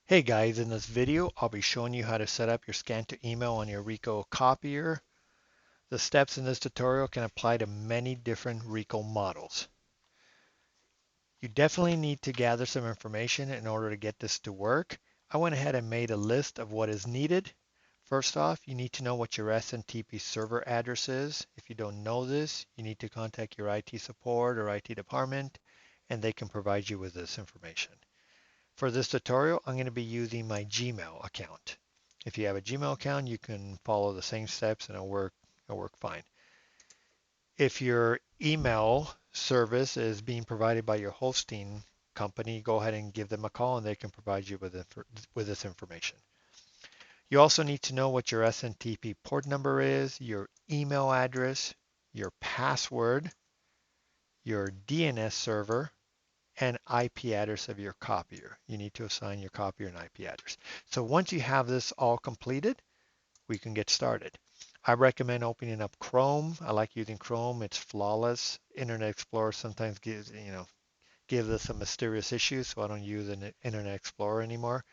Hey guys, in this video, I'll be showing you how to set up your scan to email on your Ricoh copier. The steps in this tutorial can apply to many different Ricoh models. You definitely need to gather some information in order to get this to work. I went ahead and made a list of what is needed. First off, you need to know what your SMTP server address is. If you don't know this, you need to contact your IT support or IT department, and they can provide you with this information. For this tutorial, I'm going to be using my Gmail account. If you have a Gmail account, you can follow the same steps and it'll work fine. If your email service is being provided by your hosting company, go ahead and give them a call and they can provide you with this information. You also need to know what your SMTP port number is, your email address, your password, your DNS server, and IP address of your copier. You need to assign your copier an IP address. So once you have this all completed, we can get started. I recommend opening up Chrome. I like using Chrome. It's flawless. Internet Explorer sometimes gives us some mysterious issues, so I don't use an Internet Explorer anymore.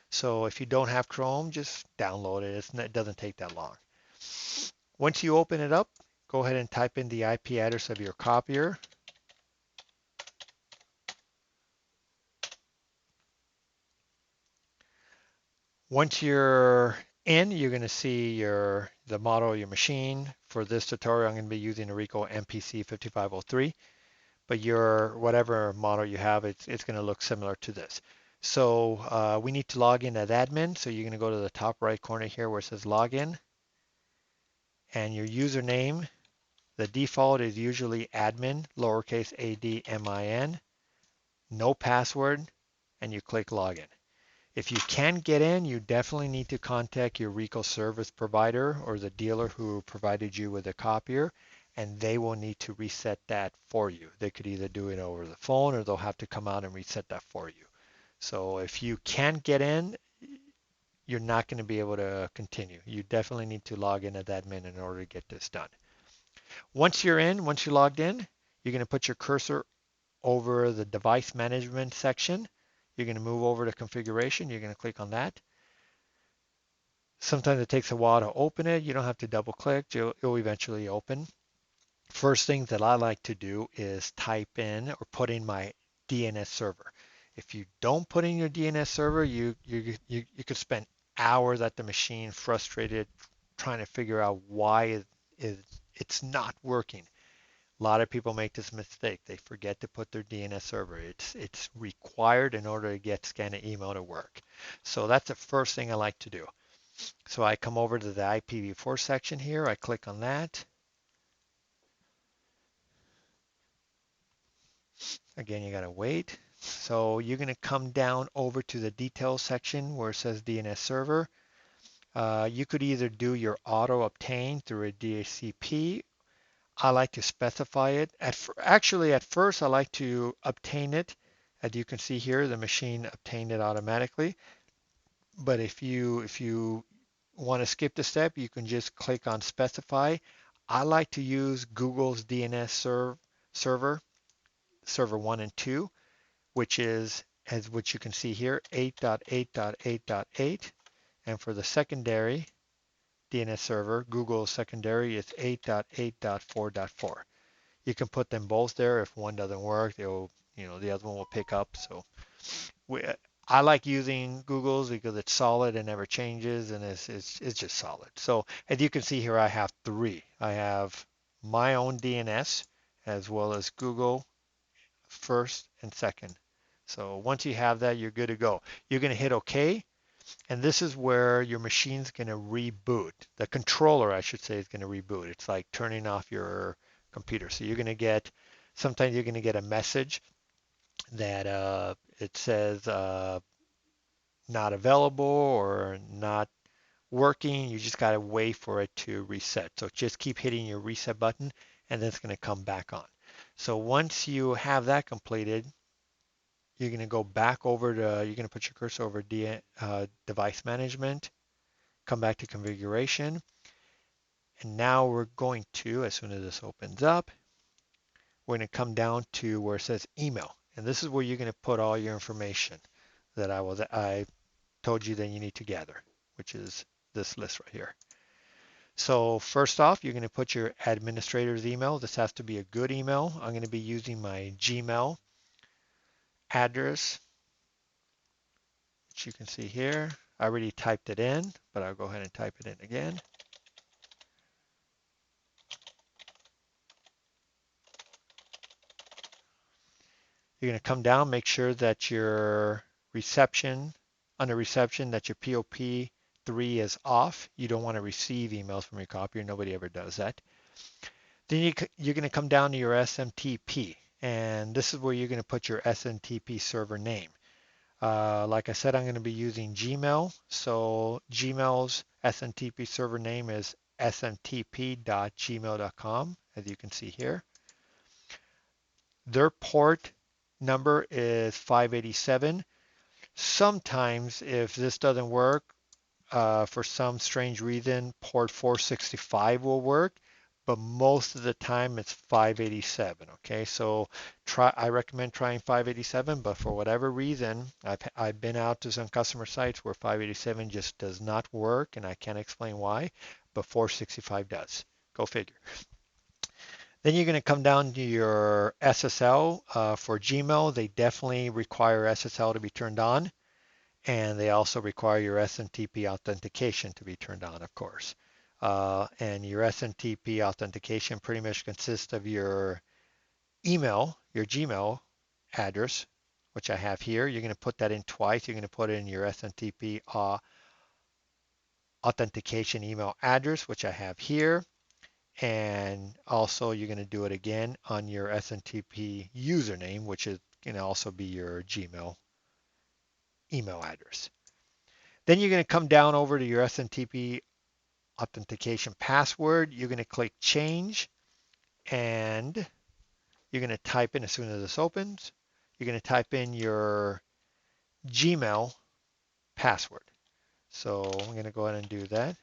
So if you don't have Chrome, just download it. It doesn't take that long. Once you open it up, go ahead and type in the IP address of your copier. Once you're in, you're going to see the model of your machine. For this tutorial, I'm going to be using a Ricoh MPC 5503, but your whatever model you have, it's going to look similar to this. So we need to log in as admin. So you're going to go to the top right corner here where it says login, and your username. The default is usually admin, lowercase admin, no password, and you click login. If you can't get in, you definitely need to contact your Ricoh service provider or the dealer who provided you with a copier, and they will need to reset that for you. They could either do it over the phone or they'll have to come out and reset that for you. So if you can't get in, you're not going to be able to continue. You definitely need to log in as admin in order to get this done. Once you're logged in, you're going to put your cursor over the device management section. You're going to move over to configuration. You're going to click on that. Sometimes it takes a while to open it. You don't have to double click. It'll eventually open. First thing that I like to do is type in or put in my DNS server. If you don't put in your DNS server, you could spend hours at the machine frustrated trying to figure out why it's not working. A lot of people make this mistake. They forget to put their DNS server. It's required in order to get scan to email to work. So that's the first thing I like to do. So I come over to the IPv4 section here. I click on that. Again, you got to wait. So you're going to come down over to the details section where it says DNS server. You could either do your auto obtain through a DHCP. I like to specify it. Actually, at first, I like to obtain it. As you can see here, the machine obtained it automatically. But if you want to skip the step, you can just click on specify. I like to use Google's DNS server, server 1 and 2, which is, as which you can see here, 8.8.8.8. And for the secondary DNS server, Google's secondary is 8.8.4.4. You can put them both there. If one doesn't work, the other one will pick up. So we, I like using Google's because it's solid and never changes, and it's just solid. So as you can see here, I have three. I have my own DNS as well as Google first and second. So once you have that, you're good to go. You're going to hit OK, and this is where your machine's going to reboot. The controller, I should say, is going to reboot. It's like turning off your computer. So sometimes you're going to get a message that it says not available or not working. You just got to wait for it to reset. So just keep hitting your reset button and then it's going to come back on. So once you have that completed, you're going to go back over to, you're going to put your cursor over device management, come back to configuration. And now we're going to, as soon as this opens up, we're going to come down to where it says email. And this is where you're going to put all your information that I told you that you need to gather, which is this list right here. So first off, you're going to put your administrator's email. This has to be a good email. I'm going to be using my Gmail address, which you can see here. I already typed it in, but I'll go ahead and type it in again. You're going to come down, make sure that your reception, under reception, that your POP3 is off. You don't want to receive emails from your copier. Nobody ever does that. Then you're going to come down to your SMTP, and this is where you're going to put your SMTP server name. Like I said, I'm going to be using Gmail. So Gmail's SMTP server name is smtp.gmail.com, as you can see here. Their port number is 587. Sometimes if this doesn't work, for some strange reason, port 465 will work, but most of the time it's 587. Okay, so I recommend trying 587, but for whatever reason, I've been out to some customer sites where 587 just does not work, and I can't explain why, but 465 does. Go figure. Then you're going to come down to your SSL. For Gmail, they definitely require SSL to be turned on, and they also require your SMTP authentication to be turned on, of course. And your SMTP authentication pretty much consists of your email, your Gmail address, which I have here. You're going to put that in twice. You're going to put it in your SMTP authentication email address, which I have here. And also you're going to do it again on your SMTP username, which is going to also be your Gmail email address. Then you're going to come down over to your SMTP authentication password. You're going to click change, and you're going to type in, as soon as this opens, you're going to type in your Gmail password. So I'm going to go ahead and do that.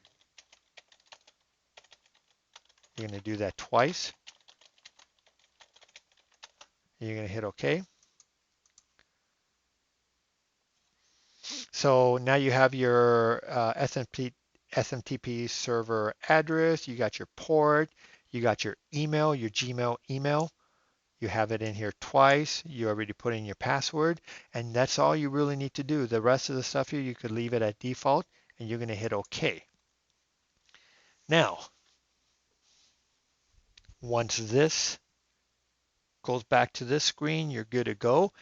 You're going to do that twice. You're going to hit OK. So now you have your SMTP server address, you got your port, you got your email, your Gmail email. You have it in here twice. You already put in your password, and that's all you really need to do. The rest of the stuff here, you could leave it at default, and you're going to hit OK. Now, once this goes back to this screen, you're good to go.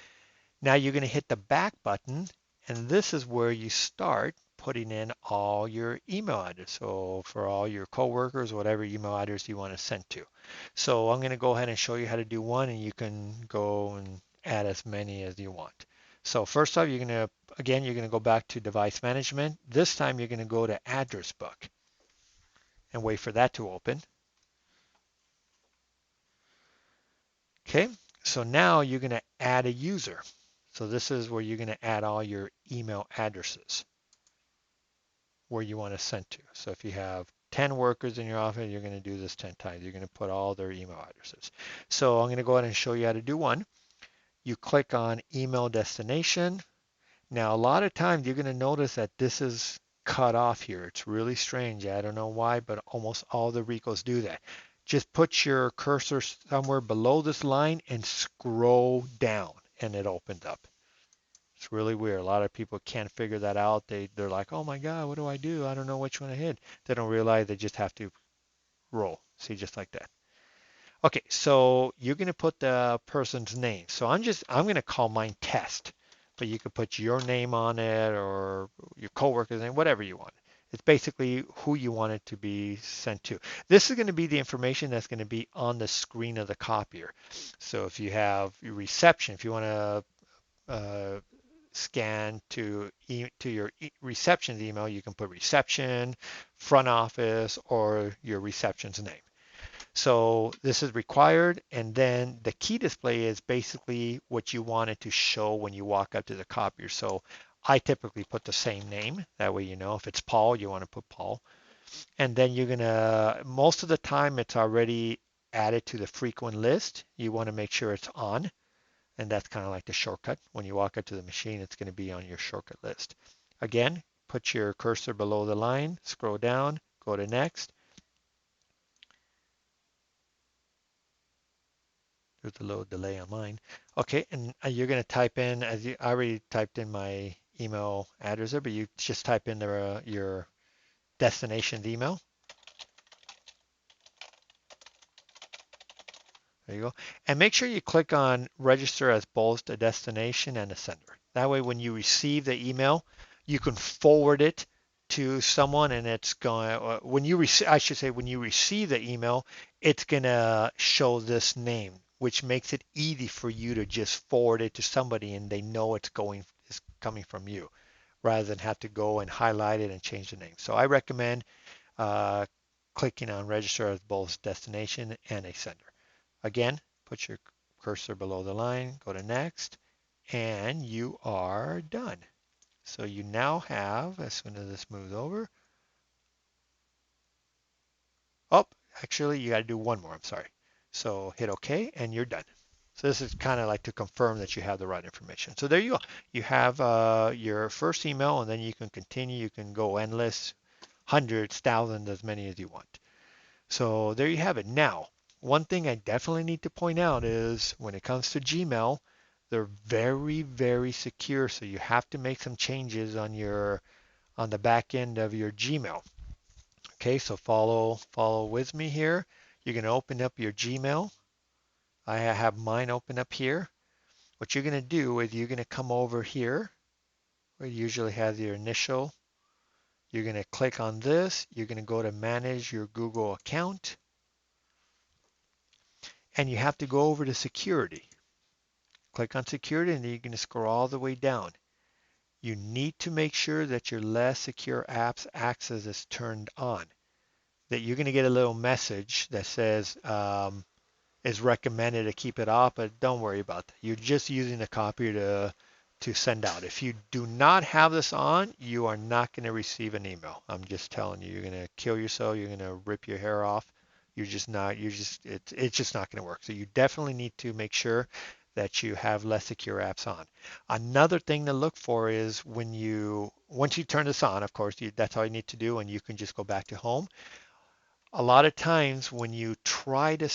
Now you're going to hit the back button, and this is where you start putting in all your email address. So for all your coworkers, whatever email address you want to send to. So I'm going to go ahead and show you how to do one, and you can go and add as many as you want. So first off, you're going to go back to device management. This time you're going to go to address book and wait for that to open. Okay, so now you're going to add a user. So this is where you're going to add all your email addresses where you want to send to. So if you have 10 workers in your office, you're going to do this 10 times. You're going to put all their email addresses. So I'm going to go ahead and show you how to do one. You click on email destination. Now, a lot of times you're going to notice that this is cut off here. It's really strange. I don't know why, but almost all the Ricohs do that. Just put your cursor somewhere below this line and scroll down, and it opens up. It's really weird. A lot of people can't figure that out. They're like, oh my God, what do I do? I don't know which one to hit. They don't realize they just have to roll. See, just like that. Okay, so you're going to put the person's name. So I'm going to call mine test, but you could put your name on it or your coworker's name, whatever you want. It's basically who you want it to be sent to. This is going to be the information that's going to be on the screen of the copier. So if you have your reception, if you want to scan to your reception's email, you can put reception, front office, or your reception's name. So this is required, and then the key display is basically what you want it to show when you walk up to the copier. So I typically put the same name. That way you know if it's Paul, you want to put Paul. And then you're going to, most of the time it's already added to the frequent list. You want to make sure it's on. And that's kind of like the shortcut. When you walk up to the machine, it's going to be on your shortcut list. Again, put your cursor below the line, scroll down, go to next. There's a little delay on mine. Okay, and you're going to type in, I already typed in my email address there, but you just type in your destination email. There you go. And make sure you click on register as both the destination and the sender. That way, when you receive the email, you can forward it to someone, and it's going. When you receive, I should say, when you receive the email, it's gonna show this name, which makes it easy for you to just forward it to somebody, and they know it's coming from you, rather than have to go and highlight it and change the name. So I recommend uh, clicking on register as both destination and a sender. Again, put your cursor below the line, go to next, and you are done. So you now have, as soon as this moves over, oh, actually you got to do one more, I'm sorry. So hit OK and you're done. So this is kind of like to confirm that you have the right information. So there you go. You have your first email, and then you can continue. You can go endless, hundreds, thousands, as many as you want. So there you have it. Now, one thing I definitely need to point out is when it comes to Gmail, they're very, very secure. So you have to make some changes on the back end of your Gmail. Okay, so follow with me here. You're going to open up your Gmail. I have mine open up here. What you're going to do is you're going to come over here where you usually have your initial. You're going to click on this. You're going to go to manage your Google account. And you have to go over to security. Click on security, and then you're going to scroll all the way down. You need to make sure that your less secure apps access is turned on. That you're going to get a little message that says it's recommended to keep it off, but don't worry about that. You're just using the Copier to send out. If you do not have this on, you are not going to receive an email. I'm just telling you, you're going to kill yourself. You're going to rip your hair off. It's just not going to work. So you definitely need to make sure that you have less secure apps on. Another thing to look for is once you turn this on, of course, that's all you need to do, and you can just go back to home. A lot of times when you try to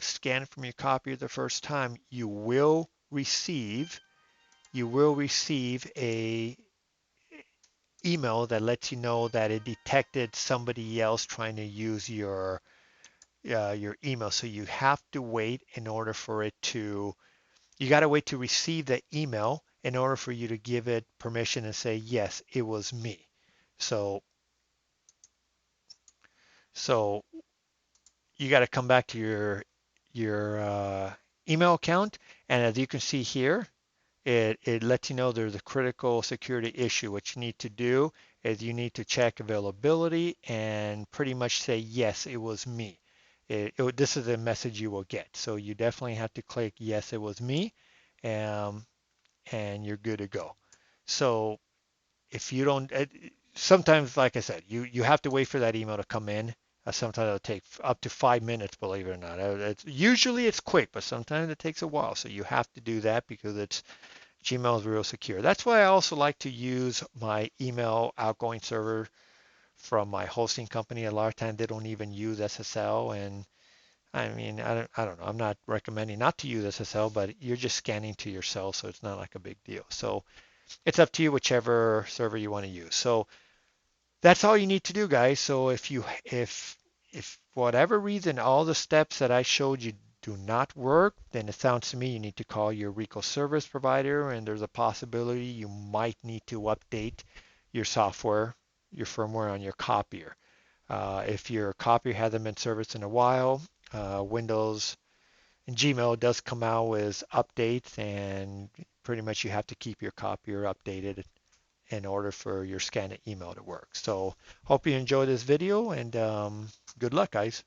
scan from your copier the first time, you will receive a email that lets you know that it detected somebody else trying to use your email. So you have to wait in order for it to, you got to wait to receive the email in order for you to give it permission and say, yes, it was me. So you got to come back to your email account, and as you can see here, it lets you know there's a critical security issue. What you need to do is you need to check availability and pretty much say, yes, it was me. This is a message you will get. So you definitely have to click, yes, it was me, um, and you're good to go. So if you don't, sometimes, like I said, you have to wait for that email to come in. Sometimes it'll take up to 5 minutes, believe it or not. Usually it's quick, but sometimes it takes a while. So you have to do that because Gmail is real secure. That's why I also like to use my email outgoing server from my hosting company. A lot of times they don't even use SSL, and I mean, I don't know. I'm not recommending not to use SSL, but you're just scanning to yourself, so it's not like a big deal. So it's up to you, whichever server you want to use. So that's all you need to do, guys. So if for whatever reason all the steps that I showed you do not work, then it sounds to me you need to call your Ricoh service provider, and there's a possibility you might need to update your software, your firmware on your copier. If your copier hasn't been serviced in a while, Windows and Gmail does come out with updates, and pretty much you have to keep your copier updated in order for your scan email to work. So hope you enjoy this video, and good luck, guys.